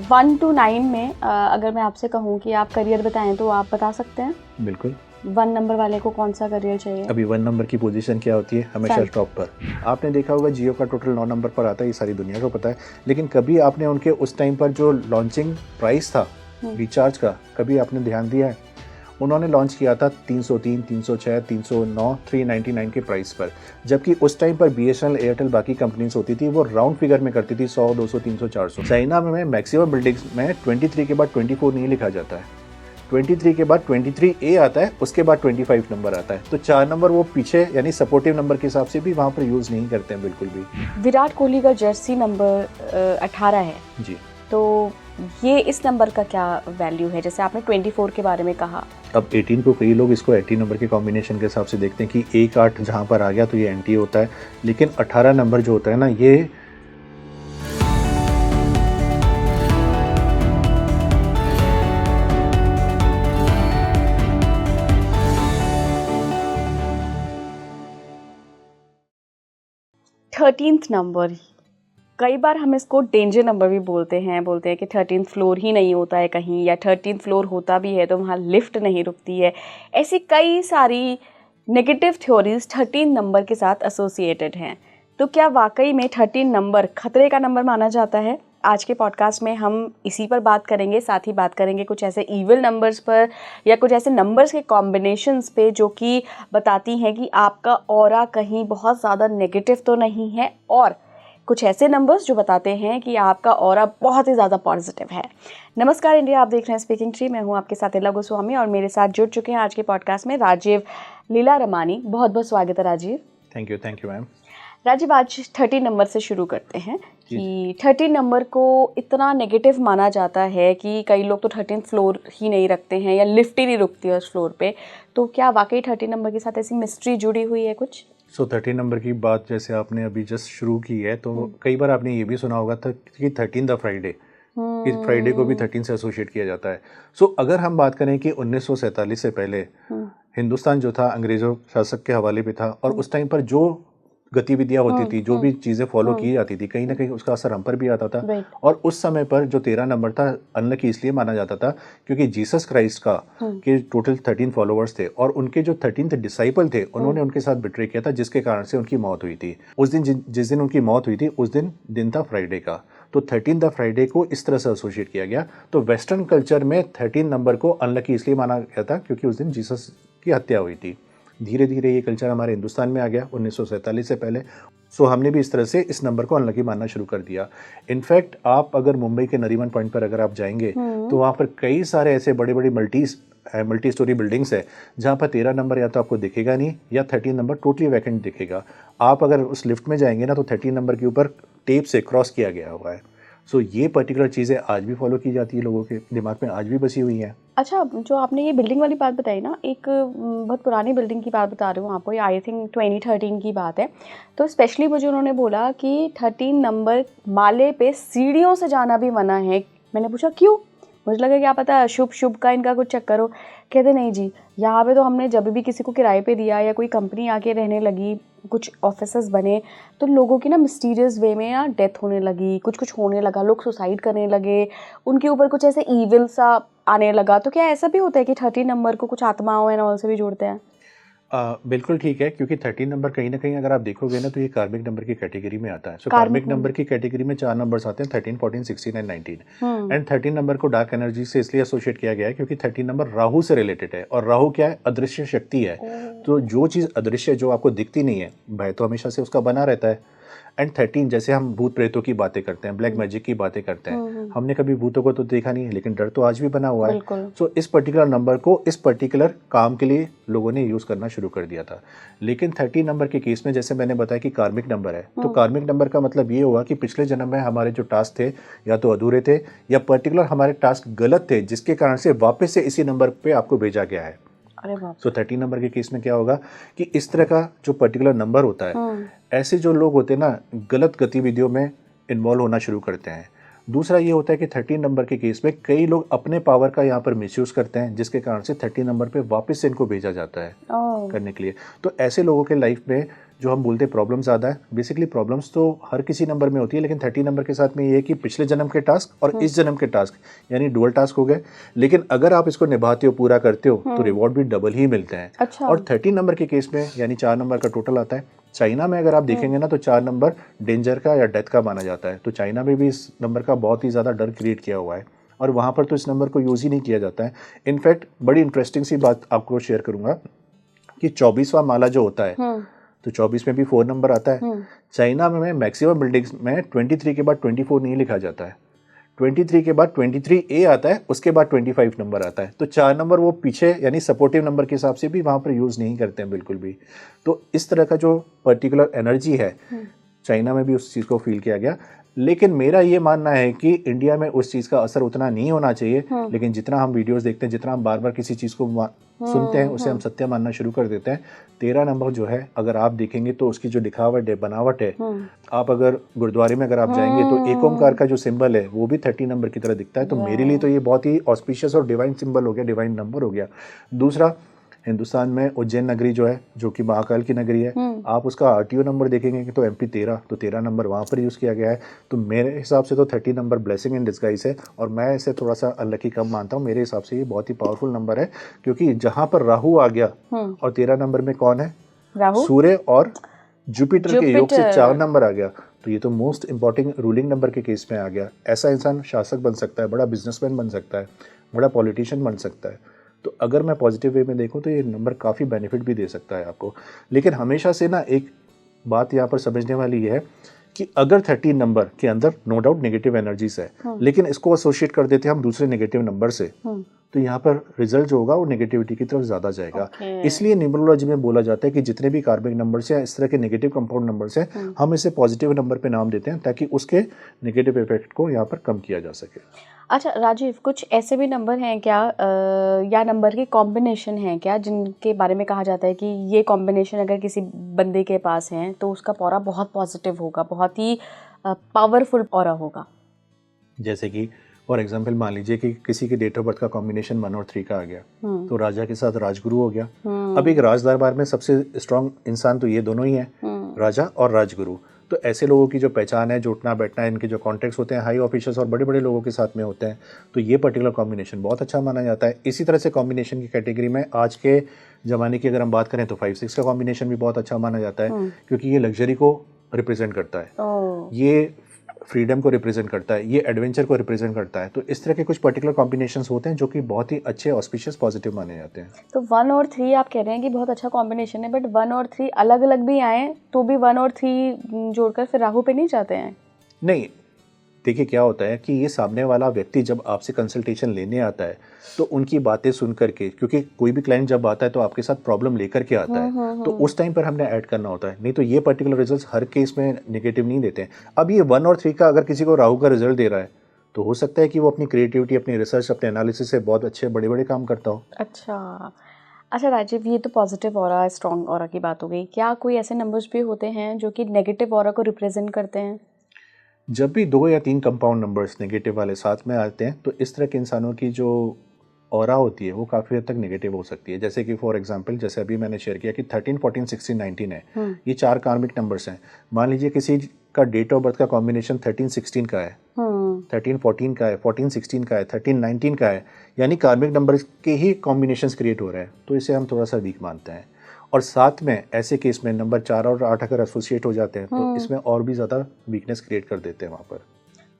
1 to 9 में अगर मैं आपसे कहूँ कि आप करियर बताएं तो आप बता सकते हैं? बिल्कुल। 1 नंबर वाले को कौन सा करियर चाहिए? अभी 1 नंबर की पोजीशन क्या होती है? हमेशा टॉप पर। आपने देखा होगा जियो का टोटल 9 नंबर पर आता है, ये सारी दुनिया को पता है। लेकिन कभी आपने उनके उस टाइम पर जो लॉन्चिंग प्राइस था रिचार्ज का, कभी आपने ध्यान दिया है? उन्होंने लॉन्च किया था 303, 306, 309, 399 के प्राइस पर, जबकि उस टाइम पर BSNL, एयरटेल, बाकी कंपनीज होती थी वो राउंड फिगर में करती थी 100, 200, 300, 400। चाइना में मैक्सिमम बिल्डिंग्स में 23 के बाद 24 नहीं लिखा जाता है, 23 के बाद 23A आता है, उसके बाद 25 नंबर आता है। तो 4 नंबर वो पीछे यानी सपोर्टिव नंबर के हिसाब से भी वहाँ पर यूज़ नहीं करते हैं बिल्कुल भी। विराट कोहली का जर्सी नंबर 18 है जी, तो ये इस नंबर का क्या वैल्यू है? जैसे आपने 24 के बारे में कहा, अब 18 को कई लोग इसको 18 नंबर के कॉम्बिनेशन के हिसाब से देखते हैं कि 1-8 जहाँ पर आ गया तो ये एंटी होता है, लेकिन 18 नंबर जो होता है ना, ये थर्टीन्थ नंबर, कई बार हम इसको डेंजर नंबर भी बोलते हैं कि 13th फ्लोर ही नहीं होता है कहीं, या 13th फ्लोर होता भी है तो वहाँ लिफ्ट नहीं रुकती है। ऐसी कई सारी नेगेटिव थ्योरीज 13 नंबर के साथ एसोसिएटेड हैं। तो क्या वाकई में 13 नंबर खतरे का नंबर माना जाता है? आज के पॉडकास्ट में हम इसी पर बात करेंगे, साथ ही बात करेंगे कुछ ऐसे इविल नंबर्स पर या कुछ ऐसे नंबर्स के कॉम्बिनेशंस पे जो कि बताती हैं कि आपका ऑरा कहीं बहुत ज़्यादा नेगेटिव तो नहीं है, और कुछ ऐसे नंबर्स जो बताते हैं कि आपका ऑरा बहुत ही ज़्यादा पॉजिटिव है। नमस्कार इंडिया, आप देख रहे हैं स्पीकिंग ट्री। मैं हूं आपके साथ इला गोस्वामी और मेरे साथ जुड़ चुके हैं आज के पॉडकास्ट में राजीव लीलारमानी। बहुत बहुत स्वागत है Rajiv. Thank you ma'am. Rajiv, आज 13 नंबर से शुरू करते हैं कि 13 नंबर को इतना नेगेटिव माना जाता है कि कई लोग तो 13th फ्लोर ही नहीं रखते हैं या लिफ्ट ही नहीं रुकती है उस फ्लोर पे। तो क्या वाकई 13 नंबर के साथ ऐसी मिस्ट्री जुड़ी हुई है कुछ? 13 नंबर की बात जैसे आपने अभी जस्ट शुरू की है, तो कई बार आपने ये भी सुना होगा था कि 13 द फ्राइडे, इस फ्राइडे को भी 13 से एसोसिएट किया जाता है। अगर हम बात करें कि 1947 से पहले हिंदुस्तान जो था अंग्रेजों शासक के हवाले पे था, और उस टाइम पर जो गतिविधियां होती थी, जो भी चीज़ें फॉलो की जाती थी, कहीं ना कहीं उसका असर हम पर भी आता था। और उस समय पर जो 13 नंबर था अनलकी इसलिए माना जाता था क्योंकि जीसस क्राइस्ट का के टोटल 13 फॉलोअर्स थे, और उनके जो 13th डिसाइपल थे उन्होंने उनके साथ बिट्रे किया था, जिसके कारण से उनकी मौत हुई थी। उस दिन जिस दिन उनकी मौत हुई थी उस दिन था फ्राइडे का, तो 13 द फ्राइडे को इस तरह से एसोसिएट किया गया। तो वेस्टर्न कल्चर में 13 नंबर को अनलकी इसलिए माना गया था क्योंकि उस दिन जीसस की हत्या हुई थी। धीरे धीरे ये कल्चर हमारे हिंदुस्तान में आ गया 1947 से पहले। हमने भी इस तरह से इस नंबर को अनलकी मानना शुरू कर दिया। इनफैक्ट आप अगर मुंबई के नरीमन पॉइंट पर अगर आप जाएंगे तो वहाँ पर कई सारे ऐसे बड़े बड़े मल्टी स्टोरी बिल्डिंग्स है जहाँ पर 13 नंबर या तो आपको दिखेगा नहीं या 13 नंबर टोटली वैकेंट दिखेगा। आप अगर उस लिफ्ट में जाएंगे ना तो 13 नंबर के ऊपर टेप से क्रॉस किया गया हुआ है। ये पर्टिकुलर चीज़ें आज भी फॉलो की जाती है, लोगों के दिमाग में आज भी बसी हुई हैं। अच्छा, जो आपने ये बिल्डिंग वाली बात बताई ना, एक बहुत पुरानी बिल्डिंग की बात बता रही हूँ आपको, ये आई थिंक 2013 की बात है। तो स्पेशली मुझे उन्होंने बोला कि 13 नंबर माले पे सीढ़ियों से जाना भी मना है। मैंने पूछा क्यों? मुझे लगा क्या पता शुभ का इनका कुछ चक्कर हो। कहते नहीं जी, यहाँ पे तो हमने जब भी किसी को किराए पे दिया या कोई कंपनी आके रहने लगी, कुछ ऑफिसेस बने, तो लोगों की ना मिस्टीरियस वे में ना डेथ होने लगी, कुछ होने लगा, लोग सुसाइड करने लगे, उनके ऊपर कुछ ऐसे ईविल सा आने लगा। तो क्या ऐसा भी होता है कि 13 नंबर को कुछ आत्माओं एंड ऑल से भी जोड़ते हैं? बिल्कुल ठीक है, क्योंकि 13 नंबर कहीं ना कहीं अगर आप देखोगे ना तो ये कार्मिक नंबर की कैटेगरी में आता है। कार्मिक नंबर की कैटेगरी में 4 नंबर्स आते हैं, 13, 14, 16 एंड 19। एंड 13 नंबर को डार्क एनर्जी से इसलिए एसोसिएट किया गया है क्योंकि 13 नंबर राहु से रिलेटेड है, और राहु क्या है? अदृश्य शक्ति है। तो जो चीज़ अदृश्य, जो आपको दिखती नहीं है, भय तो हमेशा से उसका बना रहता है। एंड 13, जैसे हम भूत प्रेतों की बातें करते हैं, ब्लैक मैजिक की बातें करते हैं, हमने कभी भूतों को तो देखा नहीं है, लेकिन डर तो आज भी बना हुआ है। इस पर्टिकुलर नंबर को इस पर्टिकुलर काम के लिए लोगों ने यूज़ करना शुरू कर दिया था। लेकिन 13 नंबर के केस में जैसे मैंने बताया कि कार्मिक नंबर है, तो कार्मिक नंबर का मतलब ये हुआ कि पिछले जन्म में हमारे जो टास्क थे या तो अधूरे थे या पर्टिकुलर हमारे टास्क गलत थे, जिसके कारण से वापस से इसी नंबर पे आपको भेजा गया है। 13 नंबर के केस में क्या होगा कि इस तरह का जो पर्टिकुलर नंबर होता है, ऐसे जो लोग होते हैं ना, गलत गतिविधियों में इन्वॉल्व होना शुरू करते हैं। दूसरा ये होता है कि 13 नंबर के केस में कई लोग अपने पावर का यहाँ पर मिसयूज करते हैं, जिसके कारण से 13 नंबर पे वापस से इनको भेजा जाता है करने के लिए। तो ऐसे लोगों के लाइफ में जो हम बोलते हैं प्रॉब्लम ज़्यादा है, बेसिकली प्रॉब्लम्स तो हर किसी नंबर में होती है, लेकिन 30 नंबर के साथ में ये है कि पिछले जन्म के टास्क और इस जन्म के टास्क यानी डुअल टास्क हो गए, लेकिन अगर आप इसको निभाते हो, पूरा करते हो तो रिवॉर्ड भी डबल ही मिलते हैं। अच्छा। और 30 नंबर के केस में यानी 4 नंबर का टोटल आता है। चाइना में अगर आप देखेंगे ना तो 4 नंबर डेंजर का या डेथ का माना जाता है, तो चाइना में भी इस नंबर का बहुत ही ज़्यादा डर क्रिएट किया हुआ है और वहाँ पर तो इस नंबर को यूज़ ही नहीं किया जाता है। इनफैक्ट बड़ी इंटरेस्टिंग सी बात आपको शेयर करूँगा कि 24वां माला जो होता है तो 24 में भी 4 नंबर आता है। चाइना में मैक्सिमम बिल्डिंग्स में 23 के बाद 24 नहीं लिखा जाता है, 23 के बाद 23A आता है, उसके बाद 25 नंबर आता है। तो 4 नंबर वो पीछे यानी सपोर्टिव नंबर के हिसाब से भी वहाँ पर यूज़ नहीं करते हैं बिल्कुल भी। तो इस तरह का जो पर्टिकुलर एनर्जी है चाइना में भी उस चीज़ को फील किया गया। लेकिन मेरा ये मानना है कि इंडिया में उस चीज़ का असर उतना नहीं होना चाहिए, लेकिन जितना हम वीडियोस देखते हैं, जितना हम बार बार किसी चीज़ को सुनते हैं, उसे हम सत्य मानना शुरू कर देते हैं। 13 नंबर जो है अगर आप देखेंगे तो उसकी जो दिखावट है, बनावट है, आप अगर गुरुद्वारे में अगर आप जाएंगे तो एक ओमकार का जो सिंबल है वो भी 30 नंबर की तरह दिखता है। तो मेरे लिए तो ये बहुत ही ऑस्पिशियस और डिवाइन सिंबल हो गया, डिवाइन नंबर हो गया। दूसरा, हिंदुस्तान में उज्जैन नगरी जो है, जो कि महाकाल की नगरी है, आप उसका आरटीओ नंबर देखेंगे कि तो MP 13, तो 13 नंबर वहाँ पर यूज़ किया गया है। तो मेरे हिसाब से तो 30 नंबर ब्लेसिंग इन डिस्गाइज है और मैं इसे थोड़ा सा अनलकी कम मानता हूँ। मेरे हिसाब से ये बहुत ही पावरफुल नंबर है, क्योंकि जहाँ पर राहु आ गया और 13 नंबर में कौन है, राहु, सूर्य और जुपिटर के योग से 4 नंबर आ गया, तो ये तो मोस्ट इंपॉर्टेंट रूलिंग नंबर के केस में आ गया। ऐसा इंसान शासक बन सकता है, बड़ा बिजनेसमैन बन सकता है, बड़ा पॉलिटिशियन बन सकता है। तो अगर मैं पॉजिटिव वे में देखूं तो ये नंबर काफ़ी बेनिफिट भी दे सकता है आपको। लेकिन हमेशा से ना एक बात यहाँ पर समझने वाली है कि अगर 13 नंबर के अंदर नो डाउट नेगेटिव एनर्जीज है, लेकिन इसको एसोसिएट कर देते हैं हम दूसरे नेगेटिव नंबर से, तो यहाँ पर रिजल्ट जो होगा वो नेगेटिविटी की तरफ ज़्यादा जाएगा। इसलिए न्यूमरोलॉजी में बोला जाता है कि जितने भी कार्बिक नंबर्स या इस तरह के नेगेटिव कंपाउंड नंबर्स हैं, हम इसे पॉजिटिव नंबर पे नाम देते हैं ताकि उसके नेगेटिव इफेक्ट को यहाँ पर कम किया जा सके। अच्छा राजीव, कुछ ऐसे भी नंबर हैं क्या या नंबर के कॉम्बिनेशन हैं क्या जिनके बारे में कहा जाता है कि ये कॉम्बिनेशन अगर किसी बंदे के पास है तो उसका ऑरा बहुत पॉजिटिव होगा, बहुत ही पावरफुल ऑरा होगा? जैसे कि फॉर एग्जाम्पल मान लीजिए कि किसी के डेट ऑफ बर्थ का कॉम्बिनेशन 1 और 3 का आ गया, तो राजा के साथ राजगुरु हो गया। अब एक राज दरबार में सबसे स्ट्रांग इंसान तो ये दोनों ही हैं, राजा और राजगुरु। तो ऐसे लोगों की जो पहचान है, जो उठना बैठना है, इनके जो कॉन्टेक्ट्स होते हैं हाई ऑफिशियल्स और बड़े बड़े लोगों के साथ में होते हैं, तो ये पर्टिकुलर कॉम्बिनेशन बहुत अच्छा माना जाता है। इसी तरह से कॉम्बिनेशन की कैटेगरी में आज के ज़माने की अगर हम बात करें तो 5-6 का कॉम्बिनेशन भी बहुत अच्छा माना जाता है, क्योंकि ये लग्जरी को रिप्रेजेंट करता है, ये फ्रीडम को रिप्रेजेंट करता है, ये एडवेंचर को रिप्रेजेंट करता है। तो इस तरह के कुछ पर्टिकुलर कॉम्बिनेशंस होते हैं जो कि बहुत ही अच्छे, ऑस्पिशियस, पॉजिटिव माने जाते हैं। तो 1 और 3 आप कह रहे हैं कि बहुत अच्छा कॉम्बिनेशन है, बट 1 और 3 अलग अलग भी आए तो भी 1 और 3 जोड़कर फिर राहु पे नहीं जाते हैं? नहीं, देखिए क्या होता है कि ये सामने वाला व्यक्ति जब आपसे कंसल्टेशन लेने आता है तो उनकी बातें सुन करके, क्योंकि कोई भी क्लाइंट जब आता है तो आपके साथ प्रॉब्लम लेकर के आता है, तो उस टाइम पर हमने ऐड करना होता है, नहीं तो ये पर्टिकुलर रिजल्ट्स हर केस में नेगेटिव नहीं देते हैं। अब ये 1 और 3 का अगर किसी को राहु का रिजल्ट दे रहा है तो हो सकता है कि वो अपनी क्रिएटिविटी, अपनी रिसर्च, अपने एनालिसिस से बहुत अच्छे बड़े बड़े काम करता हो। अच्छा राजीव, ये तो पॉजिटिव ऑरा, स्ट्रॉन्ग ऑरा की बात हो गई। क्या कोई ऐसे नंबर्स भी होते हैं जो कि नेगेटिव ऑरा को रिप्रेजेंट करते हैं? जब भी 2 या 3 कंपाउंड नंबर्स नेगेटिव वाले साथ में आते हैं तो इस तरह के इंसानों की जो ऑरा होती है वो काफ़ी हद तक नेगेटिव हो सकती है। जैसे कि फॉर एग्जांपल, जैसे अभी मैंने शेयर किया कि 13, 14, 16, 19 है, ये 4 कार्मिक नंबर्स हैं। मान लीजिए किसी का डेट ऑफ बर्थ का कॉम्बिनेशन 13, 16 का है, 13, 14 का है, 14, 16 का है, 13, 19 का है, यानी कार्मिक नंबर के ही कॉम्बिनेशंस क्रिएट हो रहे हैं, तो इसे हम थोड़ा सा वीक मानते हैं। और साथ में ऐसे केस में नंबर 4 और 8 अगर एसोसिएट हो जाते हैं तो इसमें और भी ज़्यादा वीकनेस क्रिएट कर देते हैं वहाँ पर।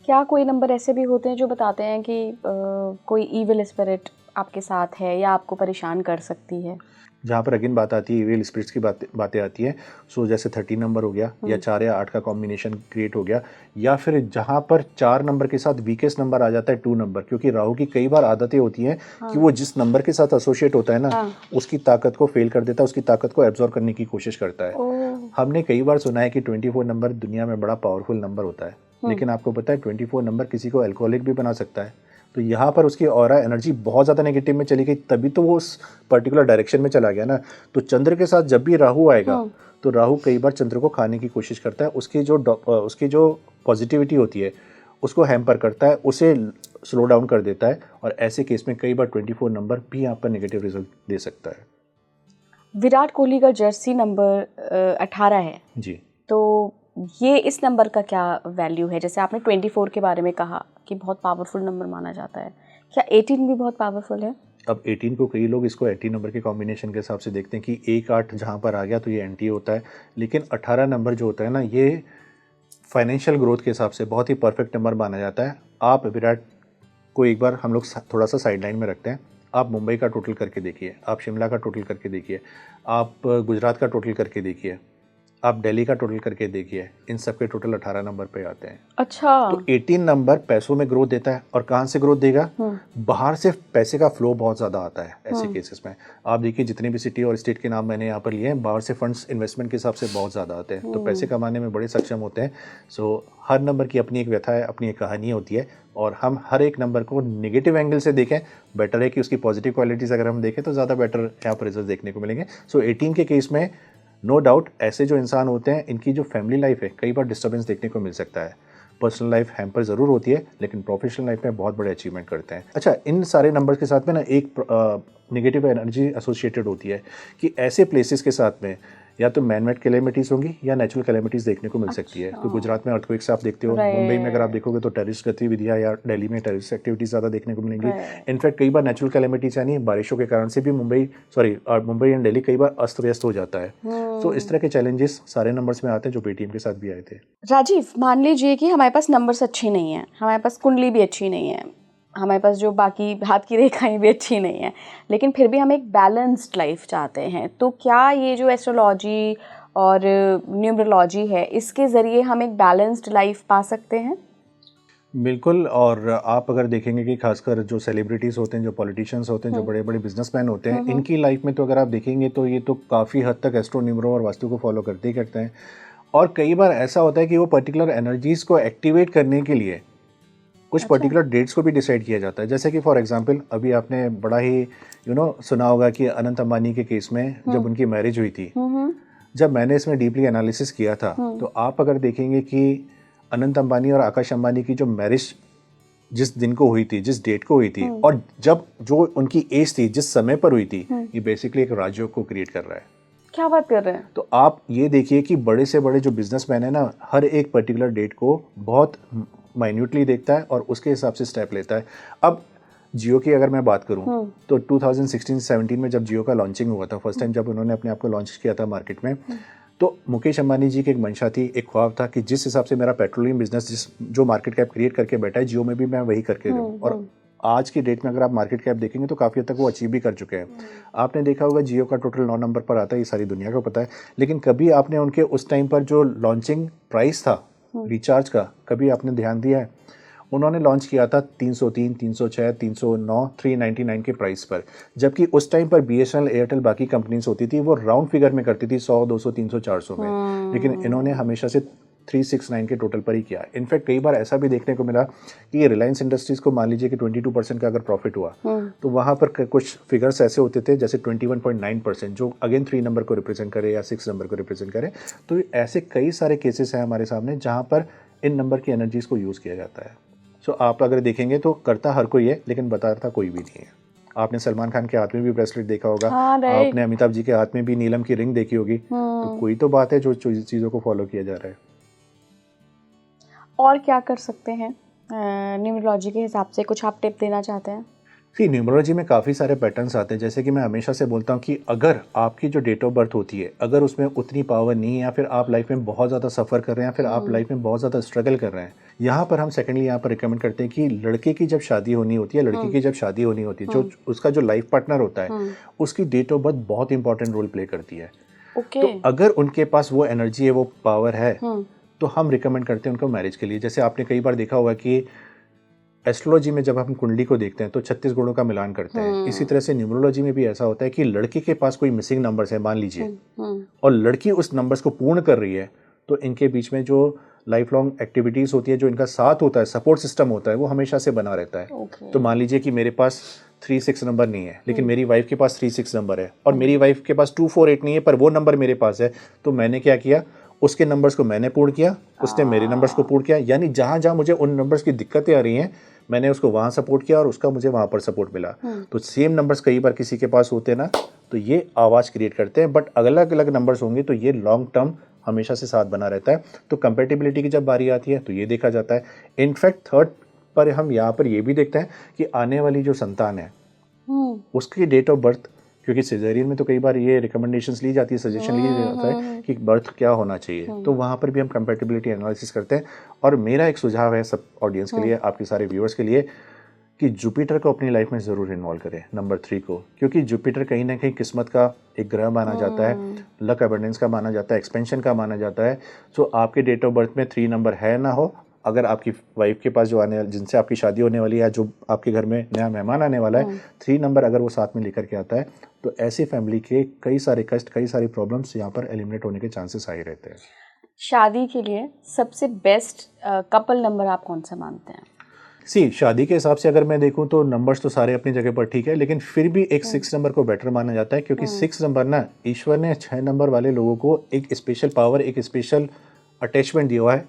क्या कोई नंबर ऐसे भी होते हैं जो बताते हैं कि कोई इविल स्पिरिट आपके साथ है या आपको परेशान कर सकती है? जहाँ पर अगेन बात आती है इविल स्पिरिट्स की बातें आती हैं, सो जैसे 13 नंबर हो गया या 4 या 8 का कॉम्बिनेशन क्रिएट हो गया, या फिर जहाँ पर 4 नंबर के साथ वीकेस्ट नंबर आ जाता है 2 नंबर, क्योंकि राहु की कई बार आदतें होती हैं कि वो जिस नंबर के साथ एसोसिएट होता है ना, उसकी ताकत को फेल कर देता है, उसकी ताकत को एब्जॉर्ब करने की कोशिश करता है। हमने कई बार सुना है कि 24 नंबर दुनिया में बड़ा पावरफुल नंबर होता है, लेकिन आपको पता है 24 नंबर किसी को एल्कोहलिक भी बना सकता है। तो यहाँ पर उसकी ऑरा एनर्जी बहुत ज़्यादा नेगेटिव में चली गई, तभी तो वो उस पर्टिकुलर डायरेक्शन में चला गया ना। तो चंद्र के साथ जब भी राहु आएगा तो राहु कई बार चंद्र को खाने की कोशिश करता है, उसकी जो पॉजिटिविटी होती है उसको हैम्पर करता है, उसे स्लो डाउन कर देता है, और ऐसे केस में कई बार 24 नंबर भी यहाँ पर नेगेटिव रिजल्ट दे सकता है। विराट कोहली का जर्सी नंबर 18 है, जी। तो ये इस नंबर का क्या वैल्यू है? जैसे आपने 24 के बारे में कहा कि बहुत पावरफुल नंबर माना जाता है, क्या 18 भी बहुत पावरफुल है? अब 18 को कई लोग इसको 18 नंबर के कॉम्बिनेशन के हिसाब से देखते हैं कि 1-8 जहाँ पर आ गया तो ये एंटी होता है, लेकिन 18 नंबर जो होता है ना, ये फाइनेंशियल ग्रोथ के हिसाब से बहुत ही परफेक्ट नंबर माना जाता है। आप विराट को एक बार हम लोग थोड़ा सा साइडलाइन में रखते हैं। आप मुंबई का टोटल करके देखिए, आप शिमला का टोटल करके देखिए, आप गुजरात का टोटल करके देखिए, आप दिल्ली का टोटल करके देखिए, इन सब के टोटल 18 नंबर पे आते हैं। अच्छा। तो 18 नंबर पैसों में ग्रोथ देता है। और कहाँ से ग्रोथ देगा? बाहर से पैसे का फ्लो बहुत ज़्यादा आता है ऐसे केसेस में। आप देखिए जितनी भी सिटी और स्टेट के नाम मैंने यहाँ पर लिए हैं, बाहर से फंड्स इन्वेस्टमेंट के हिसाब से बहुत ज़्यादा आते हैं, तो पैसे कमाने में बड़े सक्षम होते हैं। सो हर नंबर की अपनी एक व्यथा है, अपनी एक कहानी होती है, और हम हर एक नंबर को नेगेटिव एंगल से देखें, बेटर है कि उसकी पॉजिटिव क्वालिटीज़ अगर हम देखें तो ज़्यादा बेटर यहाँ पर रिजल्ट देखने को मिलेंगे। सो 18 के केस में नो डाउट ऐसे जो इंसान होते हैं, इनकी जो फैमिली लाइफ है कई बार डिस्टर्बेंस देखने को मिल सकता है। पर्सनल लाइफ हैम्पर ज़रूर होती है, लेकिन प्रोफेशनल लाइफ में बहुत बड़े अचीवमेंट करते हैं। अच्छा, इन सारे नंबर्स के साथ में ना एक नेगेटिव एनर्जी एसोसिएटेड होती है कि ऐसे प्लेसेस के साथ में या तो मैनमेड कैलेमिटीज़ होंगी या नेचुरल कैलेमिटीज़ देखने को मिल सकती है। तो गुजरात में अर्थक्वेक्स आप देखते हो, मुंबई में अगर आप देखोगे तो टेररिस्ट गतिविधियाँ, या दिल्ली में टेररिस्ट एक्टिविटीज़ ज़्यादा देखने को मिलेंगी। इनफैक्ट कई बार नेचुरल कैलेमिटीज़ यानी बारिशों के कारण से भी मुंबई एंड दिल्ली कई बार अस्त व्यस्त हो जाता है। तो इस तरह के चैलेंजेस सारे नंबर्स में आते हैं जो पेटीएम के साथ भी आए थे। राजीव, मान लीजिए कि हमारे पास नंबर्स अच्छे नहीं हैं, हमारे पास कुंडली भी अच्छी नहीं है, हमारे पास जो बाकी हाथ की रेखाएं भी अच्छी नहीं है, लेकिन फिर भी हम एक बैलेंस्ड लाइफ चाहते हैं, तो क्या ये जो एस्ट्रोलॉजी और न्यूमरोलॉजी है, इसके ज़रिए हम एक बैलेंस्ड लाइफ पा सकते हैं? बिल्कुल। और आप अगर देखेंगे कि खासकर जो सेलिब्रिटीज़ होते हैं, जो पॉलिटिशियंस होते हैं, जो बड़े बड़े बिजनेसमैन होते हैं, इनकी लाइफ में तो अगर आप देखेंगे तो ये तो काफ़ी हद तक एस्ट्रो, न्यूमरो और वास्तु को फॉलो करते ही करते हैं। और कई बार ऐसा होता है कि वो पर्टिकुलर एनर्जीज़ को एक्टिवेट करने के लिए कुछ पर्टिकुलर डेट्स को भी डिसाइड किया जाता है। जैसे कि फॉर एग्जांपल अभी आपने बड़ा ही सुना होगा कि अनंत अंबानी के केस में जब उनकी मैरिज हुई थी, जब मैंने इसमें डीपली एनालिसिस किया था, तो आप अगर देखेंगे कि अनंत अंबानी और आकाश अंबानी की जो मैरिज जिस दिन को हुई थी, जिस डेट को हुई थी, और जब जो उनकी एज थी, जिस समय पर हुई थी, ये बेसिकली एक राजयोग को क्रिएट कर रहा है। क्या बात कर रहे हैं? तो आप ये देखिए कि बड़े से बड़े जो बिजनेसमैन है ना, हर एक पर्टिकुलर डेट को बहुत माइन्यूटली देखता है और उसके हिसाब से स्टेप लेता है। अब जियो की अगर मैं बात करूं तो 2016-17 में जब जियो का लॉन्चिंग हुआ था, फर्स्ट टाइम जब उन्होंने अपने आप को लॉन्च किया था मार्केट में, तो मुकेश अंबानी जी की एक मंशा थी, एक ख्वाब था कि जिस हिसाब से मेरा पेट्रोलियम बिजनेस जो मार्केट कैप क्रिएट करके बैठा है, जियो में भी मैं वही करके रहूं। और आज की डेट में अगर आप मार्केट कैप देखेंगे तो काफ़ी हद तक वो अचीव भी कर चुके हैं। आपने देखा होगा जियो का टोटल 9 नंबर पर आता है, ये सारी दुनिया को पता है, लेकिन कभी आपने उनके उस टाइम पर जो लॉन्चिंग प्राइस था रिचार्ज का, कभी आपने ध्यान दिया है? उन्होंने लॉन्च किया था 303, 306, 309, 399 के प्राइस पर, जबकि उस टाइम पर बीएसएनएल, एयरटेल, बाकी कंपनीज होती थी वो राउंड फिगर में करती थी 100, 200, 300, 400 में, लेकिन इन्होंने हमेशा से 369 के टोटल पर ही किया। इनफैक्ट कई बार ऐसा भी देखने को मिला कि रिलायंस इंडस्ट्रीज को मान लीजिए कि 22% का अगर प्रॉफिट हुआ, तो वहाँ पर कुछ फिगर्स ऐसे होते थे जैसे 21.9%, जो अगेन 3 नंबर को रिप्रेजेंट करे या 6 नंबर को रिप्रेजेंट करे। तो ऐसे कई सारे केसेस हैं हमारे सामने जहाँ पर इन नंबर की एनर्जीज को यूज़ किया जाता है। सो आप अगर देखेंगे तो करता हर कोई है, लेकिन बताता कोई भी नहीं है। आपने सलमान खान के हाथ में भी ब्रेसलेट देखा होगा, आपने अमिताभ जी के हाथ में भी नीलम की रिंग देखी होगी, तो कोई तो बात है जो चीज़ों को फॉलो किया जा रहा है। और क्या कर सकते हैं न्यूमरोलॉजी के हिसाब से? कुछ आप टिप देना चाहते हैं? न्यूमरोलॉजी में काफ़ी सारे पैटर्न्स आते हैं। जैसे कि मैं हमेशा से बोलता हूँ कि अगर आपकी जो डेट ऑफ बर्थ होती है, अगर उसमें उतनी पावर नहीं है, या फिर आप लाइफ में बहुत ज़्यादा सफ़र कर रहे हैं, या फिर आप लाइफ में बहुत ज़्यादा स्ट्रगल कर रहे हैं, यहाँ पर हम सेकेंडली यहाँ पर रिकमेंड करते हैं कि लड़के की जब शादी होनी होती है, लड़की की जब शादी होनी होती है, जो उसका जो लाइफ पार्टनर होता है, उसकी डेट ऑफ बर्थ बहुत इंपॉर्टेंट रोल प्ले करती है। तो अगर उनके पास वो एनर्जी है, वो पावर है, तो हम रिकमेंड करते हैं उनको मैरिज के लिए। जैसे आपने कई बार देखा होगा कि एस्ट्रोलॉजी में जब हम कुंडली को देखते हैं तो 36 गुणों का मिलान करते हैं। इसी तरह से न्यूमरोलॉजी में भी ऐसा होता है कि लड़के के पास कोई मिसिंग नंबर्स है मान लीजिए, और लड़की उस नंबर्स को पूर्ण कर रही है, तो इनके बीच में जो लाइफ लॉन्ग एक्टिविटीज़ होती है, जो इनका साथ होता है, सपोर्ट सिस्टम होता है, वो हमेशा से बना रहता है। तो मान लीजिए कि मेरे पास 36 नंबर नहीं है, लेकिन मेरी वाइफ के पास 36 नंबर है, और मेरी वाइफ के पास 248 नहीं है, पर वो नंबर मेरे पास है, तो मैंने क्या किया, उसके नंबर्स को मैंने पूर्ण किया, उसने मेरे नंबर्स को पूर्ण किया। यानी जहाँ जहाँ मुझे उन नंबर्स की दिक्कतें आ रही हैं, मैंने उसको वहाँ सपोर्ट किया और उसका मुझे वहाँ पर सपोर्ट मिला। तो सेम नंबर्स कई बार किसी के पास होते हैं ना, तो ये आवाज़ क्रिएट करते हैं, बट अलग अलग नंबर्स होंगे तो ये लॉन्ग टर्म हमेशा से साथ बना रहता है। तो कंपेटिबिलिटी की जब बारी आती है तो ये देखा जाता है। इनफैक्ट थर्ड पर हम यहाँ पर ये भी देखते हैं कि आने वाली जो संतान है उसकी डेट ऑफ बर्थ, क्योंकि सिजेरियन में तो कई बार ये रिकमेंडेशंस ली जाती है, सजेशन ली जाता है कि बर्थ क्या होना चाहिए, तो वहाँ पर भी हम कंपेटिबिलिटी एनालिसिस करते हैं। और मेरा एक सुझाव है सब ऑडियंस के लिए, आपके सारे व्यूअर्स के लिए, कि जुपिटर को अपनी लाइफ में ज़रूर इन्वॉल्व करें, नंबर 3 को, क्योंकि जुपिटर कहीं ना कहीं किस्मत का एक ग्रह माना जाता है, लक अबंडेंस का माना जाता है, एक्सपेंशन का माना जाता है। सो आपके डेट ऑफ बर्थ में 3 नंबर है ना हो, अगर आपकी वाइफ के पास जो आने जिनसे आपकी शादी होने वाली है, जो आपके घर में नया मेहमान आने वाला है, 3 नंबर अगर वो साथ में लेकर के आता है तो ऐसी फैमिली के कई सारे कष्ट, कई सारी प्रॉब्लम्स यहाँ पर एलिमिनेट होने के चांसेस हाई रहते हैं। शादी के लिए सबसे बेस्ट कपल नंबर आप कौन सा मानते हैं? शादी के हिसाब से अगर मैं देखूं तो नंबर्स तो सारे अपनी जगह पर ठीक है, लेकिन फिर भी एक 6 नंबर को बेटर माना जाता है, क्योंकि 6 नंबर ना, ईश्वर ने 6 नंबर वाले लोगों को एक स्पेशल पावर, एक स्पेशल अटैचमेंट दिया हुआ है,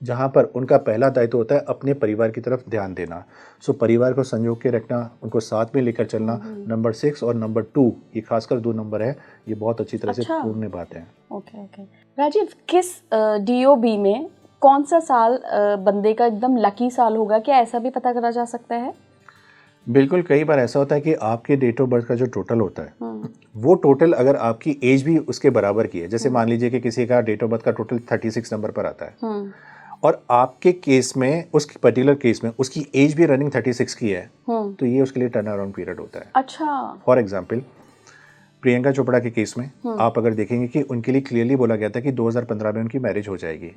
जहां पर उनका पहला दायित्व होता है अपने परिवार की तरफ ध्यान देना। सो परिवार को संजोग के रखना, उनको साथ में लेकर चलना। नंबर 6 और नंबर 2 ये खासकर 2 नंबर है, ये बहुत अच्छी तरह से पूर्ण निभाते हैं। Okay okay. राजीव, किस DOB में कौन सा साल बंदे का एकदम लकी साल होगा, क्या ऐसा भी पता करा जा सकता है? बिल्कुल, कई बार ऐसा होता है कि आपके डेट ऑफ बर्थ का जो टोटल होता है वो टोटल अगर आपकी एज भी उसके बराबर की है, जैसे मान लीजिए कि किसी का डेट ऑफ बर्थ का टोटल 36 नंबर पर आता है और आपके केस में, उस पर्टिकुलर केस में उसकी एज भी रनिंग 36 की है, तो ये उसके लिए टर्न अराउंड पीरियड होता है। अच्छा। फॉर एग्जाम्पल प्रियंका चोपड़ा के केस में आप अगर देखेंगे कि उनके लिए क्लियरली बोला गया था कि 2015 में उनकी मैरिज हो जाएगी,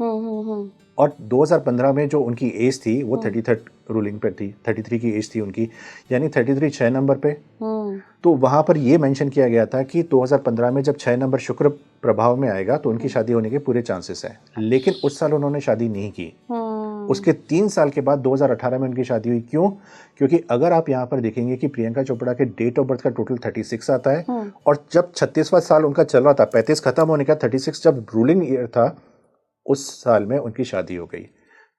और 2015 में जो उनकी एज थी वो 33 रूलिंग पर थी, 33 की एज थी उनकी, यानी 33 6 नंबर पे। तो वहां पर ये मेंशन किया गया था कि 2015 में जब 6 नंबर शुक्र प्रभाव में आएगा तो उनकी शादी होने के पूरे चांसेस हैं, लेकिन उस साल उन्होंने शादी नहीं की। उसके 3 साल के बाद 2018 में उनकी शादी हुई। क्यों? क्योंकि अगर आप यहाँ पर देखेंगे कि प्रियंका चोपड़ा के डेट ऑफ बर्थ का टोटल 36 आता है, और जब 36वां साल उनका चल रहा था, 35 खत्म होने का, 36 जब रूलिंग ईयर था, उस साल में उनकी शादी हो गई।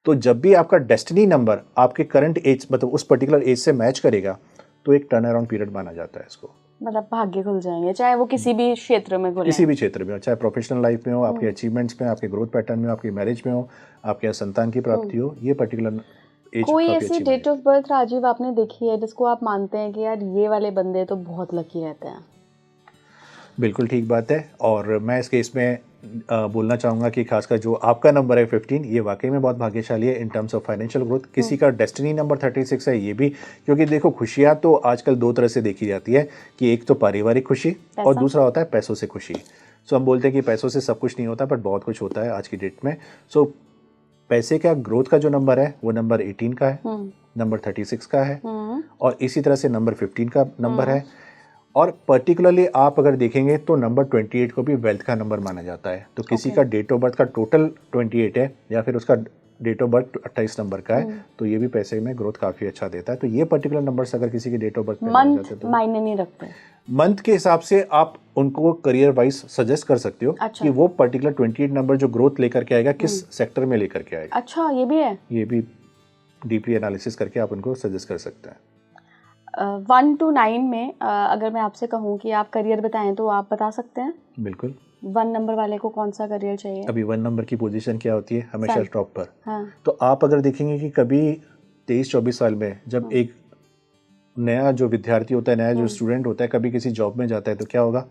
तो जब भी आपका डेस्टिनी नंबर आपके करंट एज, मतलब उस पर्टिकुलर एज से मैच करेगा, तो एक टर्न अराउंड पीरियड माना जाता है इसको। मतलब भाग्य खुल जाएंगे, चाहे वो किसी भी क्षेत्र में खुले, किसी भी क्षेत्र में हो, चाहे प्रोफेशनल लाइफ में हो, आपके अचीवमेंट्स में, आपके ग्रोथ पैटर्न में, आपकी मैरिज में हो, आपके यहाँ संतान की प्राप्ति हो, ये पर्टिकुलर एज। कोई ऐसी डेट ऑफ बर्थ राजीव आपने देखी है जिसको आप मानते हैं कि यार ये वाले बंदे तो बहुत लकी रहते हैं? बिल्कुल ठीक बात है, और मैं इस केस में बोलना चाहूँगा कि खासकर जो आपका नंबर है 15, ये वाकई में बहुत भाग्यशाली है in terms of financial growth. किसी का डेस्टिनी नंबर 36 है, ये भी, क्योंकि देखो खुशियाँ तो आजकल 2 तरह से देखी जाती है, कि एक तो पारिवारिक खुशी और दूसरा होता है पैसों से खुशी। सो हम बोलते हैं कि पैसों से सब कुछ नहीं होता, बट बहुत कुछ होता है आज की डेट में। सो पैसे का ग्रोथ का जो नंबर है वो नंबर 18 का है, नंबर 36 का है, और इसी तरह से नंबर 15 का नंबर है। और पर्टिकुलरली आप अगर देखेंगे तो नंबर 28 को भी वेल्थ का नंबर माना जाता है। तो किसी का डेट ऑफ बर्थ का टोटल 28 है, या फिर उसका डेट ऑफ बर्थ 28 नंबर का है, तो ये भी पैसे में ग्रोथ काफ़ी अच्छा देता है। तो ये पर्टिकुलर नंबर्स अगर किसी के डेट ऑफ बर्थ पे माने जाते हैं तो मायने नहीं रखते। मंथ के हिसाब से आप उनको करियर वाइज सजेस्ट कर सकते हो। अच्छा। कि वो पर्टिकुलर 28 नंबर जो ग्रोथ लेकर के आएगा, किस सेक्टर में लेकर के आएगा। अच्छा, ये भी है, ये भी डीपली एनालिसिस करके आप उनको सजेस्ट कर सकते हैं। 1 to 9 में अगर मैं आपसे कहूँ कि आप करियर बताएं तो आप बता सकते हैं? बिल्कुल। 1 नंबर वाले को कौन सा करियर चाहिए? अभी 1 नंबर की पोजीशन क्या होती है? हमेशा टॉप पर। हाँ। तो आप अगर देखेंगे कि कभी 23-24 साल में जब एक नया जो विद्यार्थी होता है, नया जो स्टूडेंट होता है, कभी किसी जॉब में जाता है तो क्या होगा?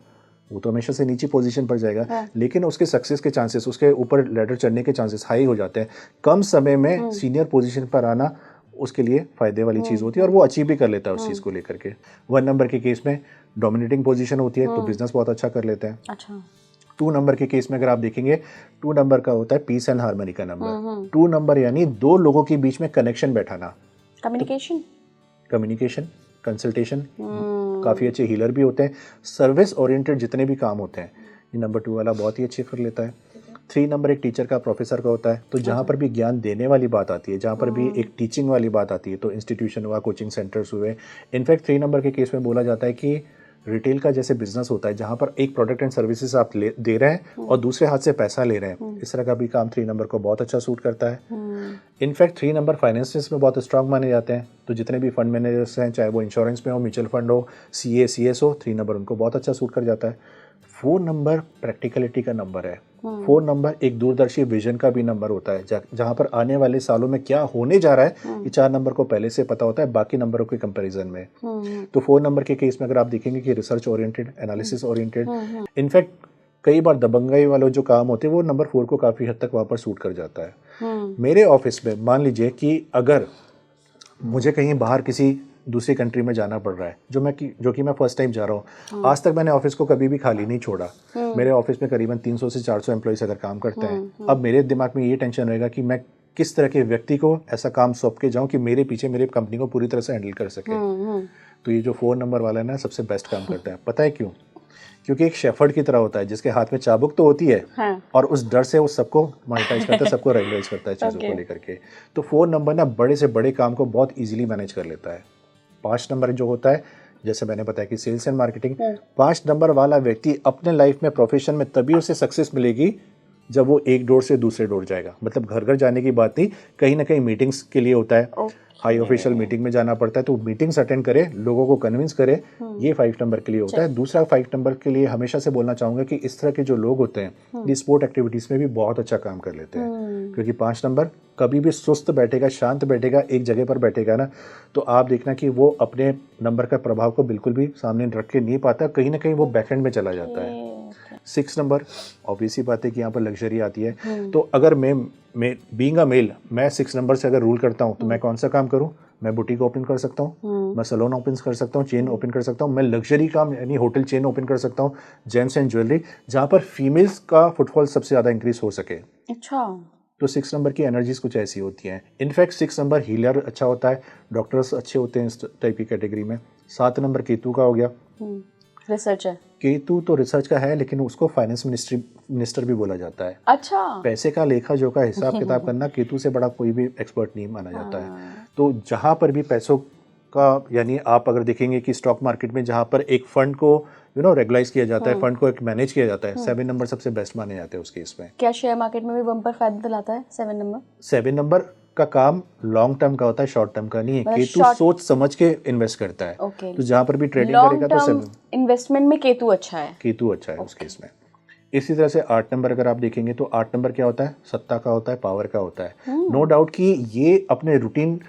वो तो हमेशा से नीचे पोजीशन पर जाएगा, लेकिन उसके सक्सेस के चांसेस, उसके ऊपर लेडर चढ़ने के चांसेस हाई हो जाते हैं। कम समय में सीनियर पोजीशन पर आना उसके लिए फायदे वाली चीज़ होती है, और वो अचीव भी कर लेता है उस चीज़ को लेकर के। 1 नंबर के केस में डोमिनेटिंग पोजीशन होती है, तो बिजनेस बहुत अच्छा कर लेते हैं। अच्छा। 2 नंबर के केस में अगर आप देखेंगे, 2 नंबर का होता है पीस एंड हार्मनी का नंबर। 2 नंबर यानी 2 लोगों के बीच में कनेक्शन बैठाना, कम्युनिकेशन, कंसल्टेशन, काफ़ी अच्छे हीलर भी होते हैं। सर्विस ओरिएंटेड जितने भी काम होते हैं ये नंबर 2 वाला बहुत ही अच्छे कर लेता है। 3 नंबर एक टीचर का, प्रोफेसर का होता है। तो जहाँ पर भी ज्ञान देने वाली बात आती है, जहाँ पर भी एक टीचिंग वाली बात आती है, तो इंस्टीट्यूशन हुआ, कोचिंग सेंटर्स हुए। इनफैक्ट 3 नंबर के केस में बोला जाता है कि रिटेल का जैसे बिजनेस होता है जहाँ पर एक प्रोडक्ट एंड सर्विसेज आप दे रहे हैं और दूसरे हाथ से पैसा ले रहे हैं, इस तरह का भी काम 3 नंबर को बहुत अच्छा सूट करता है। इनफैक्ट 3 नंबर फाइनेंसिस में बहुत स्ट्रांग माने जाते हैं, तो जितने भी फंड मैनेजर्स हैं, चाहे वो इंश्योरेंस में हो, म्यूचुअल फंड हो, CA CS हो, 3 नंबर उनको बहुत अच्छा सूट कर जाता है। 4 नंबर प्रैक्टिकलिटी का नंबर है। 4 नंबर एक दूरदर्शी विजन का भी नंबर होता है, जहाँ पर आने वाले सालों में क्या होने जा रहा है ये 4 नंबर को पहले से पता होता है बाकी नंबरों के कंपैरिजन में। तो 4 नंबर के केस में अगर आप देखेंगे कि research oriented, analysis oriented, in fact कई बार दबंगाई वाले जो काम होते हैं वो नंबर 4 को काफ़ी हद तक वहाँ पर सूट कर जाता है। मेरे ऑफिस में मान लीजिए कि अगर मुझे कहीं बाहर किसी दूसरी कंट्री में जाना पड़ रहा है, जो कि मैं फर्स्ट टाइम जा रहा हूँ, आज तक मैंने ऑफिस को कभी भी खाली नहीं छोड़ा। मेरे ऑफिस में करीबन 300 से 400 एम्प्लॉइज अगर काम करते हैं। अब मेरे दिमाग में ये टेंशन रहेगा कि मैं किस तरह के व्यक्ति को ऐसा काम सौंप के जाऊं कि मेरे पीछे मेरे कंपनी को पूरी तरह से हैंडल कर सके। तो ये जो 4 नंबर वाला है ना, सबसे बेस्ट काम करता है। पता है क्यों? क्योंकि एक शेफर्ड की तरह होता है जिसके हाथ में चाबुक तो होती है, हाँ। और उस डर से वो सबको मॉनिटाइज करता है, सबको रेगुलाइज करता है चीज़ों को लेकर के। तो 4 नंबर ना बड़े से बड़े काम को बहुत इजीली मैनेज कर लेता है। 5 नंबर जो होता है, जैसे मैंने बताया कि सेल्स एंड मार्केटिंग, 5 नंबर वाला व्यक्ति अपने लाइफ में, प्रोफेशन में तभी उसे सक्सेस मिलेगी जब वो एक डोर से दूसरे डोर जाएगा। मतलब घर घर जाने की बात नहीं, कहीं ना कहीं मीटिंग्स के लिए होता है, हाई ऑफिशियल मीटिंग में जाना पड़ता है, तो मीटिंग्स अटेंड करे, लोगों को कन्विंस करे, ये 5 नंबर के लिए होता है। दूसरा 5 नंबर के लिए हमेशा से बोलना चाहूँगा कि इस तरह के जो लोग होते हैं ये स्पोर्ट एक्टिविटीज़ में भी बहुत अच्छा काम कर लेते हैं। क्योंकि 5 नंबर कभी भी सुस्त बैठेगा, शांत बैठेगा, एक जगह पर बैठेगा ना, तो आप देखना कि वो अपने नंबर का प्रभाव को बिल्कुल भी सामने रख के नहीं पाता, कहीं ना कहीं वो बैकएंड में चला जाता है। 6 नंबर, ऑब्वियस ही बात है कि यहाँ पर लग्जरी आती है। तो अगर मैं बीइंग अ मेल, मैं 6 नंबर से अगर रूल करता हूँ तो मैं कौन सा काम करूँ? मैं बुटीक ओपन कर सकता हूँ, मैं सैलून ओपन कर सकता हूँ, चेन ओपन कर सकता हूँ, मैं लग्जरी काम यानी होटल चेन ओपन कर सकता हूँ, जेम्स एंड ज्वेलरी, जहाँ पर फीमेल्स का फुटफॉल सबसे ज़्यादा इंक्रीज हो सके। अच्छा। तो 6 नंबर की एनर्जीज कुछ ऐसी होती हैं। इनफैक्ट 6 नंबर हीलर अच्छा होता है, डॉक्टर्स अच्छे होते हैं इस टाइप की कैटेगरी में। 7 नंबर केतु का हो गया, रिसर्च है। केतु तो रिसर्च का है, लेकिन उसको फाइनेंस मिनिस्टर भी बोला जाता है। अच्छा। पैसे का लेखा जोखा हिसाब किताब करना केतु से बड़ा कोई भी एक्सपर्ट नहीं माना जाता है। तो जहाँ पर भी पैसों का, यानी आप अगर देखेंगे कि स्टॉक मार्केट में जहाँ पर एक फंड को रेगुलाइज किया जाता है, फंड को एक मैनेज किया जाता है, 7 नंबर सबसे बेस्ट माने जाते हैं उस केस में। क्या शेयर मार्केट में भी बम्पर फायदा दिलाता है 7 नंबर? 7 नंबर का काम लॉन्ग टर्म का होता है, शॉर्ट टर्म का नहीं है। केतु सोच समझ के इन्वेस्ट करता है। तो जहाँ पर भी ट्रेडिंग करेगा तो 7 इन्वेस्टमेंट में केतु अच्छा है, केतु अच्छा है उस केस में। इसी तरह से 8 नंबर अगर आप देखेंगे तो 8 नंबर क्या होता है? सत्ता का होता है, पावर का होता है। नो डाउट कि ये अपने रूटीन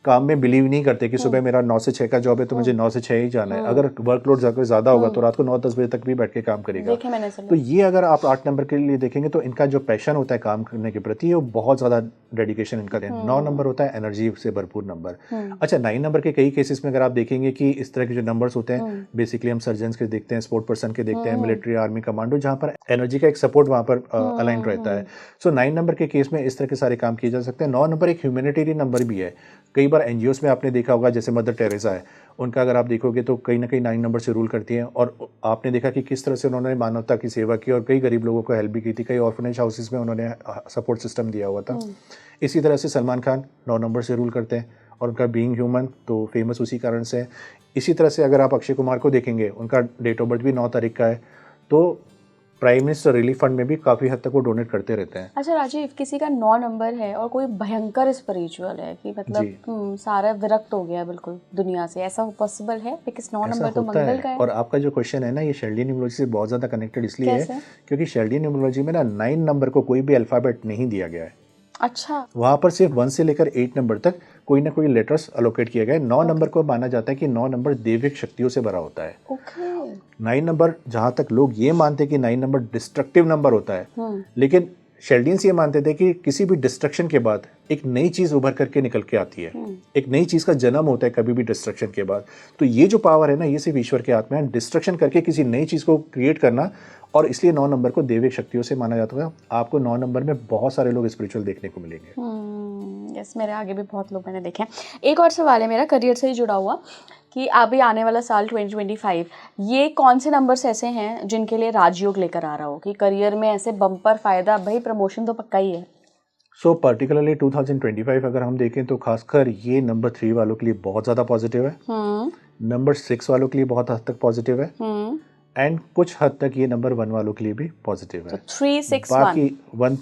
काम में बिलीव नहीं करते कि सुबह मेरा 9 से 6 का जॉब है तो मुझे 9 से 6 ही जाना है। अगर वर्कलोड ज़्यादा होगा तो रात को 9-10 बजे तक भी बैठ के काम करेगा। तो ये अगर आप 8 नंबर के लिए देखेंगे तो इनका जो पैशन होता है काम करने के प्रति, वो बहुत ज़्यादा डेडिकेशन इनका है। 9 नंबर होता है एनर्जी से भरपूर नंबर। अच्छा, 9 नंबर के कई केसेस में अगर आप देखेंगे कि इस तरह के जो नंबर्स होते हैं, बेसिकली हम सर्जन्स के देखते हैं, स्पोर्ट पर्सन के देखते हैं, मिलिट्री, आर्मी, कमांडो, जहाँ पर एनर्जी का एक सपोर्ट वहाँ पर अलाइन रहता है। सो 9 नंबर के केस में इस तरह के सारे काम किए जा सकते हैं। 9 नंबर एक ह्यूमैनिटेरियन नंबर भी है। कई बार एनजीओस में आपने देखा होगा, जैसे मदर टेरेसा है, उनका अगर आप देखोगे तो कहीं ना कहीं 9 नंबर से रूल करती हैं, और आपने देखा कि किस तरह से उन्होंने मानवता की सेवा की और कई गरीब लोगों को हेल्प भी की थी। कई ऑर्फनेज हाउसेस में उन्होंने सपोर्ट सिस्टम दिया हुआ था। इसी तरह से सलमान खान 9 नंबर से रूल करते हैं, और उनका बीइंग ह्यूमन तो फेमस उसी कारण से है। इसी तरह से अगर आप अक्षय कुमार को देखेंगे, उनका डेट ऑफ बर्थ भी 9 तारीख का है, तो प्राइम मिनिस्टर रिलीफ फंड में भी काफ़ी हद तक वो डोनेट करते रहते हैं। अच्छा राजीव, किसी का 9 नंबर है और कोई भयंकर स्पिरिचुअल है कि मतलब सारा विरक्त हो गया बिल्कुल दुनिया से, ऐसा पॉसिबल है? बिकॉज़ 9 नंबर तो मंगल का है। और आपका जो क्वेश्चन है ना, ये शेल्डी न्यूमरोलॉजी से बहुत ज़्यादा कनेक्टेड इसलिए है क्योंकि शेल्डी न्यूमरोलॉजी में ना 9 नंबर को कोई भी अल्फ़ाबेट नहीं दिया गया है। अच्छा। वहाँ पर सिर्फ 1 से लेकर 8 नंबर तक कोई ना कोई लेटर्स अलोकेट किए गए। 9 नंबर को माना जाता है कि 9 नंबर दैविक शक्तियों से भरा होता है। 9 नंबर, जहाँ तक लोग ये मानते हैं कि 9 नंबर डिस्ट्रक्टिव नंबर होता है, लेकिन शेल्डियंस ये मानते थे कि किसी भी डिस्ट्रक्शन के बाद एक नई चीज़ उभर करके निकल के आती है, एक नई चीज़ का जन्म होता है कभी भी डिस्ट्रक्शन के बाद। तो ये जो पावर है ना, ये सिर्फ ईश्वर के हाथ में है, डिस्ट्रक्शन करके किसी नई चीज़ को क्रिएट करना, और इसलिए 9 नंबर को दैविक शक्तियों से माना जाता है। आपको 9 नंबर में बहुत सारे लोग स्पिरिचुअल देखने को मिलेंगे। यस, मेरे आगे भी बहुत लोग मैंने देखे हैं। एक और सवाल है मेरा, करियर से ही जुड़ा हुआ, कि अभी आने वाला साल 2025, ये कौन से नंबर्स ऐसे हैं जिनके लिए राजयोग लेकर आ रहा हो कि करियर में ऐसे बम्पर फायदा, भाई प्रमोशन तो पक्का ही है? सो पर्टिकुलरली 2025 अगर हम देखें तो खासकर ये नंबर 3 वालों के लिए बहुत ज़्यादा पॉजिटिव है। नंबर 6 वालों के लिए बहुत हद तक पॉजिटिव है, एंड कुछ हद तक ये नंबर 1 वालों के लिए भी पॉजिटिव है। 3 6 बाकी 1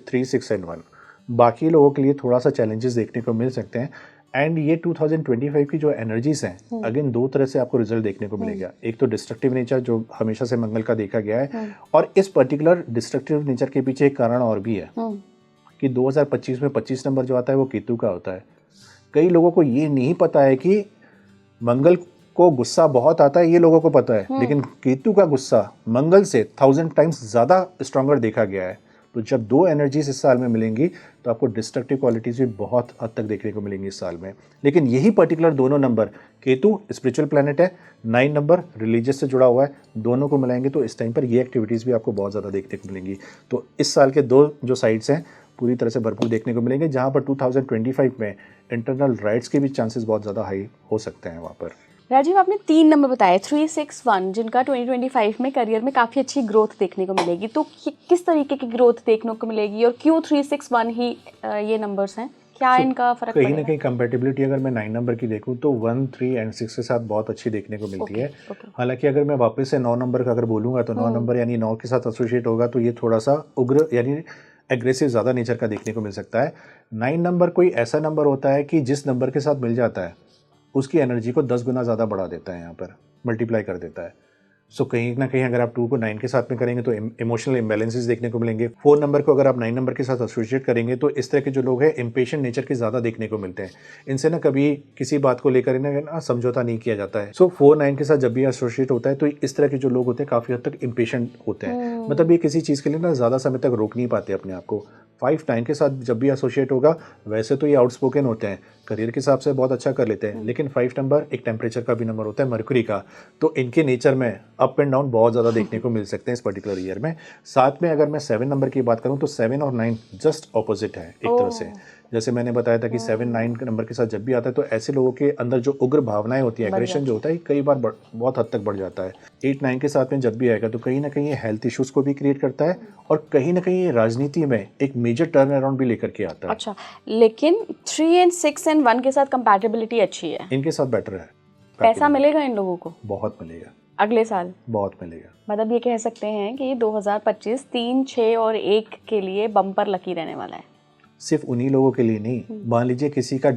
3 6 एंड 1 बाकी लोगों के लिए थोड़ा सा चैलेंजेस देखने को मिल सकते हैं। एंड ये 2025 की जो एनर्जीज हैं, अगेन दो तरह से आपको रिजल्ट देखने को मिलेगा। एक तो डिस्ट्रक्टिव नेचर जो हमेशा से मंगल का देखा गया है, और इस पर्टिकुलर डिस्ट्रक्टिव नेचर के पीछे एक कारण और भी है कि 2025 में 25 नंबर जो आता है वो केतु का होता है। कई लोगों को ये नहीं पता है कि मंगल को गुस्सा बहुत आता है, ये लोगों को पता है, लेकिन केतु का गुस्सा मंगल से 1000 टाइम्स ज़्यादा स्ट्रॉन्गर देखा गया है। तो जब दो एनर्जीज इस साल में मिलेंगी तो आपको डिस्ट्रक्टिव क्वालिटीज़ भी बहुत हद तक देखने को मिलेंगी इस साल में। लेकिन यही पर्टिकुलर दोनों नंबर, केतु स्पिरिचुअल प्लैनेट है, 9 नंबर रिलीजियस से जुड़ा हुआ है, दोनों को मिलाएंगे तो इस टाइम पर ये एक्टिविटीज़ भी आपको बहुत ज़्यादा देखने को मिलेंगी। तो इस साल के दो जो साइड्स हैं पूरी तरह से भरपूर देखने को मिलेंगे, जहाँ पर 2025 में इंटरनल राइट्स के भी चांसेस बहुत ज़्यादा हाई हो सकते हैं वहाँ पर। राजीव, आपने 3 नंबर बताए 3 6 1, जिनका 2025 में करियर में काफ़ी अच्छी ग्रोथ देखने को मिलेगी। तो किस तरीके की ग्रोथ देखने को मिलेगी और क्यों 3 6 1 ही ये नंबर्स हैं? क्या इनका फर्क कहीं ना कहीं कंपैटिबिलिटी अगर मैं 9 नंबर की देखूं तो 1 3 एंड 6 के साथ बहुत अच्छी देखने को मिलती है। हालांकि अगर मैं वापस से 9 नंबर का अगर बोलूँगा तो 9 नंबर यानी 9 के साथ एसोसिएट होगा तो ये थोड़ा सा उग्र यानी एग्रेसिव ज़्यादा नेचर का देखने को मिल सकता है। 9 नंबर कोई ऐसा नंबर होता है कि जिस नंबर के साथ मिल जाता है उसकी एनर्जी को 10 गुना ज़्यादा बढ़ा देता है, यहाँ पर मल्टीप्लाई कर देता है। सो कहीं ना कहीं अगर आप 2 को 9 के साथ में करेंगे तो इमोशनल इम्बैलेंसेस देखने को मिलेंगे। 4 नंबर को अगर आप 9 नंबर के साथ एसोसिएट करेंगे तो इस तरह के जो लोग हैं इम्पेशेंट नेचर के ज़्यादा देखने को मिलते हैं। इनसे ना कभी किसी बात को लेकर ना समझौता नहीं किया जाता है। सो 4 9 के साथ जब भी एसोसिएट होता है तो इस तरह के जो लोग होते हैं काफ़ी हद तक इम्पेशेंट होते हैं, मतलब ये किसी चीज़ के लिए ना ज़्यादा समय तक रोक नहीं पाते अपने आप को। 5 9 के साथ जब भी एसोसिएट होगा वैसे तो ये आउटस्पोकन होते हैं, करियर के हिसाब से बहुत अच्छा कर लेते हैं, लेकिन 5 नंबर एक टेम्परेचर का भी नंबर होता है, मरकरी का, तो इनके नेचर में अप एंड डाउन बहुत ज़्यादा देखने को मिल सकते हैं इस पर्टिकुलर ईयर में। साथ में अगर मैं 7 नंबर की बात करूं तो 7 और 9 जस्ट ऑपोजिट है एक तरह से। जैसे मैंने बताया था कि 7 9 नंबर के साथ जब भी आता है तो ऐसे लोगों के अंदर जो उग्र भावनाएं होती है, एग्रेशन जो होता है, कई बार बहुत हद तक बढ़ जाता है। 8 9 के साथ में जब भी आएगा तो कहीं ना कहीं ये हेल्थ इश्यूज़ को भी क्रिएट करता है और कहीं ना कहीं ये राजनीति में एक मेजर टर्न अराउंड भी लेकर के आता है। अच्छा, लेकिन 3 एंड 6 एंड 1 के साथ कंपैटिबिलिटी अच्छी है, इनके साथ बेटर है। पैसा मिलेगा इन लोगों को? बहुत मिलेगा अगले साल, बहुत मिलेगा। मतलब ये कह सकते हैं कि 2025 3 6 और 1 के लिए बम्पर लकी रहने वाला है। सिर्फ उन्हीं लोगों के लिए नहीं, मान लीजिए किसी का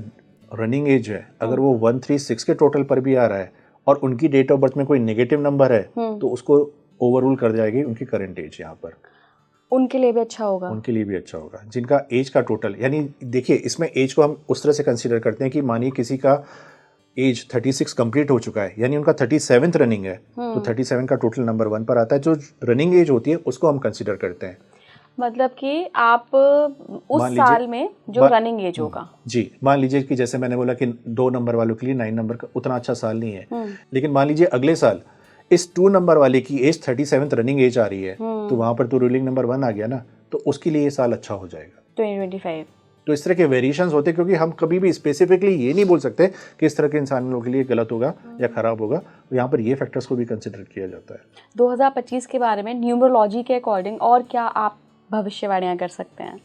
रनिंग एज है, अगर वो 1 3 6 के टोटल पर भी आ रहा है और उनकी डेट ऑफ बर्थ में कोई नेगेटिव नंबर है तो उसको ओवररूल कर जाएगी उनकी करंट एज। यहाँ पर उनके लिए भी अच्छा होगा, उनके लिए भी अच्छा होगा जिनका एज का टोटल, यानी देखिए इसमें एज को हम उस तरह से कंसीडर करते हैं कि मानिए किसी का एज 36 कंप्लीट हो चुका है, यानी उनका 37th रनिंग है, तो 37 का टोटल नंबर 1 पर आता है। जो रनिंग एज होती है उसको हम कंसीडर करते हैं। मतलब कि आप उस साल में जो रनिंग एज होगा जी, मान लीजिए कि जैसे मैंने बोला कि 2 नंबर वालों के लिए 9 नंबर का उतना अच्छा साल नहीं है, लेकिन मान लीजिए अगले साल इस 2 नंबर वाले की एज 37th रनिंग एज आ रही है, तो वहां पर तो रूलिंग नंबर 1 आ गया ना, तो उसके लिए ये साल अच्छा हो जाएगा 2025। तो इस तरह के वेरिएशंस होते हैं, क्योंकि हम कभी भी स्पेसिफिकली ये नहीं बोल सकते कि इस तरह के इंसानों के लिए गलत होगा या खराब होगा, तो यहाँ पर ये फैक्टर्स को भी कंसिडर किया जाता है। 2025 के बारे में न्यूमरोलॉजी के अकॉर्डिंग और क्या आप भविष्यवाणियाँ कर सकते हैं?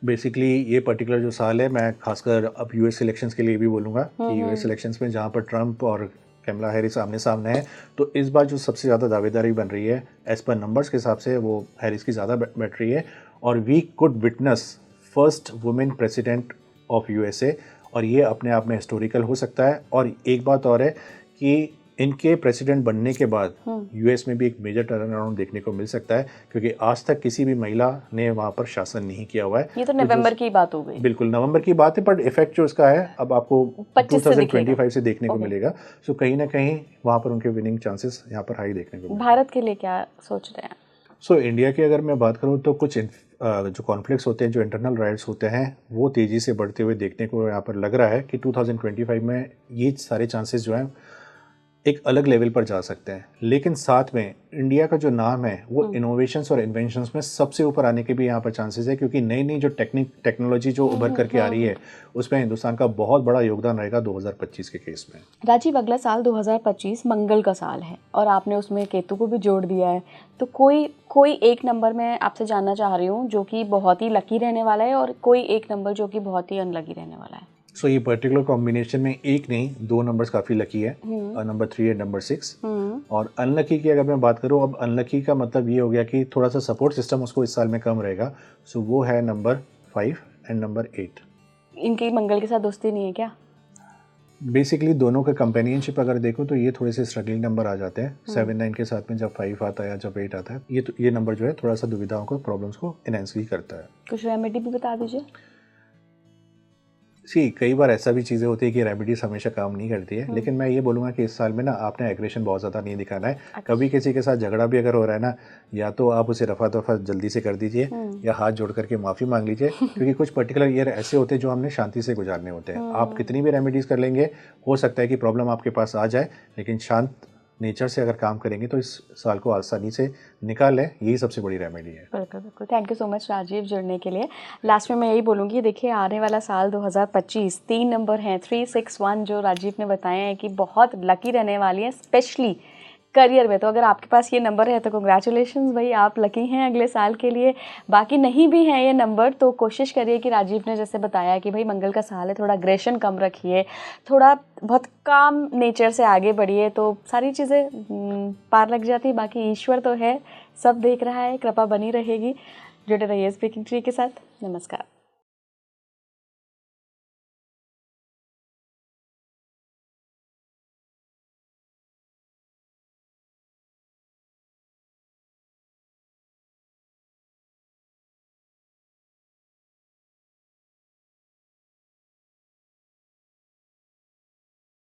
बेसिकली ये पर्टिकुलर जो साल है, मैं खासकर अब यूएस इलेक्शंस के लिए भी बोलूँगा कि यूएस इलेक्शंस में जहाँ पर ट्रंप और कमला हैरिस आमने सामने है, तो इस बार जो सबसे ज़्यादा दावेदारी बन रही है एज़ पर नंबर्स के हिसाब से वो हैरिस की ज़्यादा बैठ रही है, और we could witness first women president of USA, और ये अपने आप में हिस्टोरिकल हो सकता है। और एक बात और है कि इनके प्रेसिडेंट बनने के बाद यूएस में भी एक मेजर टर्न अराउंड देखने को मिल सकता है, क्योंकि आज तक किसी भी महिला ने वहाँ पर शासन नहीं किया हुआ है। ये तो नवंबर की बात हो गई। बिल्कुल नवंबर की बात है, पर इफेक्ट जो इसका है अब आपको 2025 से देखने को मिलेगा। सो कहीं ना कहीं वहाँ पर उनके विनिंग चांसेस यहाँ पर हाई देखने को मिलेंगे। भारत के लिए क्या सोच रहे हैं? सो इंडिया की अगर मैं बात करूँ तो कुछ जो कॉन्फ्लिक्ट्स होते हैं, जो इंटरनल राइट्स होते हैं, वो तेज़ी से बढ़ते हुए देखने को यहाँ पर लग रहा है कि 2025 में ये सारे चांसेस जो हैं एक अलग लेवल पर जा सकते हैं। लेकिन साथ में इंडिया का जो नाम है वो इनोवेशंस और इन्वेंशंस में सबसे ऊपर आने के भी यहाँ पर चांसेस है, क्योंकि नई नई जो टेक्नोलॉजी जो उभर करके आ रही है उसमें हिंदुस्तान का बहुत बड़ा योगदान रहेगा 2025 के केस में। राजीव, अगला साल 2025 मंगल का साल है और आपने उसमें केतु को भी जोड़ दिया है, तो कोई एक नंबर मैं आपसे जानना चाह रही हूँ जो कि बहुत ही लकी रहने वाला है और कोई एक नंबर जो कि बहुत ही अनलकी रहने वाला है। सो ये पर्टिकुलर कॉम्बिनेशन में एक नहीं, 2 नंबर्स काफ़ी लकी है, नंबर 3 एंड नंबर 6। और अनलकी की अगर मैं बात करूँ, अब अनलकी का मतलब ये हो गया कि थोड़ा सा सपोर्ट सिस्टम उसको इस साल में कम रहेगा। सो वो है नंबर 5 एंड नंबर 8। इनकी मंगल के साथ दोस्ती नहीं है क्या? बेसिकली दोनों का कंपेनियनशिप अगर देखो तो ये थोड़े से स्ट्रगलिंग नंबर आ जाते हैं। 7 9 के साथ में जब 5 आता है या जब 8 आता है, ये नंबर जो है थोड़ा सा दुविधाओं को, प्रॉब्लम्स को एनहेंस भी करता है। कुछ रेमेडी भी बता दीजिए। कई बार ऐसा भी चीज़ें होती है कि रेमेडीज हमेशा काम नहीं करती है, लेकिन मैं ये बोलूँगा कि इस साल में ना आपने एग्रेशन बहुत ज़्यादा नहीं दिखाना है। कभी किसी के साथ झगड़ा भी अगर हो रहा है ना, या तो आप उसे रफा दफा जल्दी से कर दीजिए या हाथ जोड़ करके माफ़ी मांग लीजिए, क्योंकि कुछ पर्टिकुलर ईयर ऐसे होते हैं जो हमने शांति से गुजारने होते हैं। आप कितनी भी रेमेडीज़ कर लेंगे, हो सकता है कि प्रॉब्लम आपके पास आ जाए, लेकिन शांत नेचर से अगर काम करेंगे तो इस साल को आसानी से निकाल लें, यही सबसे बड़ी रेमेडी है। बिल्कुल बिल्कुल, thank you so much Rajiv जुड़ने के लिए। लास्ट में मैं यही बोलूँगी, देखिए आने वाला साल 2025 3 नंबर हैं 361 जो राजीव ने बताए हैं कि बहुत लकी रहने वाली है, स्पेशली करियर में। तो अगर आपके पास ये नंबर है तो कंग्रेचुलेशंस भाई, आप लकी हैं अगले साल के लिए। बाकी नहीं भी हैं ये नंबर तो कोशिश करिए कि राजीव ने जैसे बताया कि भाई मंगल का साल है, थोड़ा अग्रेशन कम रखिए, थोड़ा बहुत काम नेचर से आगे बढ़िए, तो सारी चीज़ें पार लग जाती। बाकी ईश्वर तो है, सब देख रहा है, कृपा बनी रहेगी। जुड़े रहिए स्पीकिंग ट्री के साथ। नमस्कार।